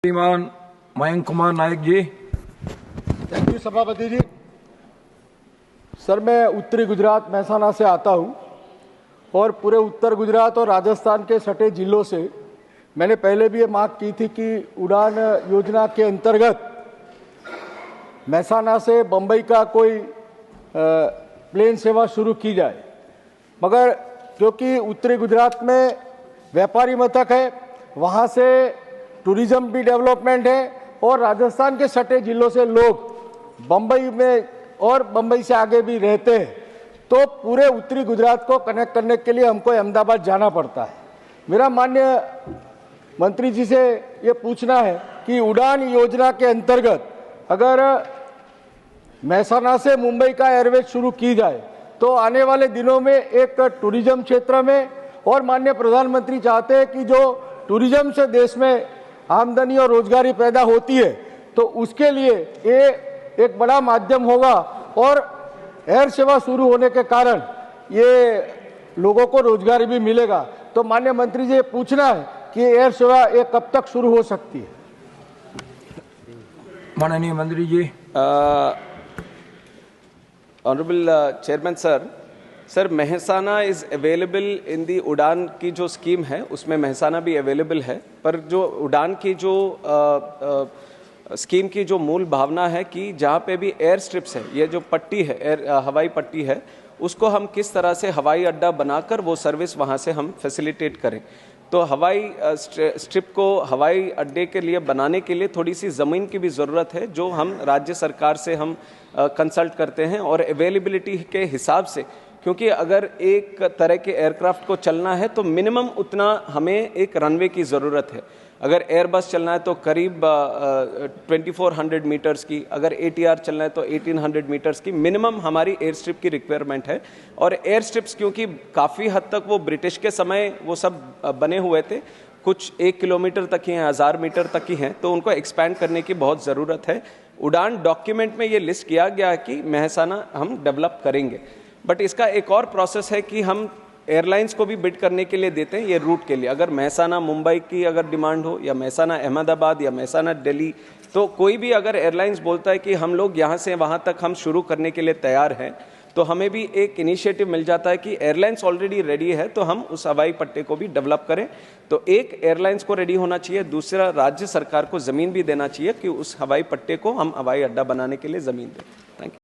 श्रीमान मयंक कुमार नायक जी। Thank you सभापति जी। Sir, मैं उत्तरी गुजरात महसाना से आता हूं और पूरे उत्तर गुजरात और राजस्थान के सटे जिलों से मैंने पहले भी ये मांग की थी कि उड़ान योजना के अंतर्गत महसाना से बम्बई का कोई प्लेन सेवा शुरू की जाए, मगर क्योंकि उत्तरी गुजरात में व्यापारी मथक है, वहाँ से टूरिज्म भी डेवलपमेंट है और राजस्थान के सटे जिलों से लोग बम्बई में और बम्बई से आगे भी रहते हैं, तो पूरे उत्तरी गुजरात को कनेक्ट करने के लिए हमको अहमदाबाद जाना पड़ता है। मेरा माननीय मंत्री जी से ये पूछना है कि उड़ान योजना के अंतर्गत अगर महसाना से मुंबई का एयरवेज शुरू की जाए तो आने वाले दिनों में एक टूरिज्म क्षेत्र में, और माननीय प्रधानमंत्री चाहते हैं कि जो टूरिज्म से देश में आमदनी और रोजगारी पैदा होती है, तो उसके लिए ये एक बड़ा माध्यम होगा और एयर सेवा शुरू होने के कारण ये लोगों को रोजगारी भी मिलेगा। तो माननीय मंत्री जी, ये पूछना है कि एयर सेवा ये कब तक शुरू हो सकती है? माननीय मंत्री जी। Honourable chairman sir, Mehsana is available in the Udan की जो स्कीम है उसमें महसाना भी अवेलेबल है, पर जो उड़ान की जो स्कीम की जो मूल भावना है कि जहाँ पे भी एयर स्ट्रिप्स है, ये जो पट्टी है हवाई पट्टी है, उसको हम किस तरह से हवाई अड्डा बनाकर वो सर्विस वहाँ से हम फैसिलिटेट करें। तो हवाई स्ट्रिप को हवाई अड्डे के लिए बनाने के लिए थोड़ी सी ज़मीन की भी ज़रूरत है, जो हम राज्य सरकार से हम कंसल्ट करते हैं और अवेलेबिलिटी के हिसाब से, क्योंकि अगर एक तरह के एयरक्राफ्ट को चलना है तो मिनिमम उतना हमें एक रनवे की ज़रूरत है। अगर एयरबस चलना है तो करीब 2400 मीटर्स की, अगर ATR चलना है तो 1800 मीटर्स की मिनिमम हमारी एयर स्ट्रिप की रिक्वायरमेंट है। और एयर स्ट्रिप्स क्योंकि काफ़ी हद तक वो ब्रिटिश के समय वो सब बने हुए थे, कुछ 1 किलोमीटर तक ही हैं, 1000 मीटर तक ही हैं, तो उनको एक्सपैंड करने की बहुत ज़रूरत है। उड़ान डॉक्यूमेंट में ये लिस्ट किया गया कि महसाना हम डेवलप करेंगे, बट इसका एक और प्रोसेस है कि हम एयरलाइंस को भी बिड करने के लिए देते हैं ये रूट के लिए। अगर महसाना मुंबई की अगर डिमांड हो या महसाना अहमदाबाद या महसाना दिल्ली, तो कोई भी अगर एयरलाइंस बोलता है कि हम लोग यहाँ से वहाँ तक हम शुरू करने के लिए तैयार हैं, तो हमें भी एक इनिशिएटिव मिल जाता है कि एयरलाइंस ऑलरेडी रेडी है तो हम उस हवाई पट्टे को भी डेवलप करें। तो एक एयरलाइंस को रेडी होना चाहिए, दूसरा राज्य सरकार को ज़मीन भी देना चाहिए कि उस हवाई पट्टे को हम हवाई अड्डा बनाने के लिए ज़मीन दें। Thank you.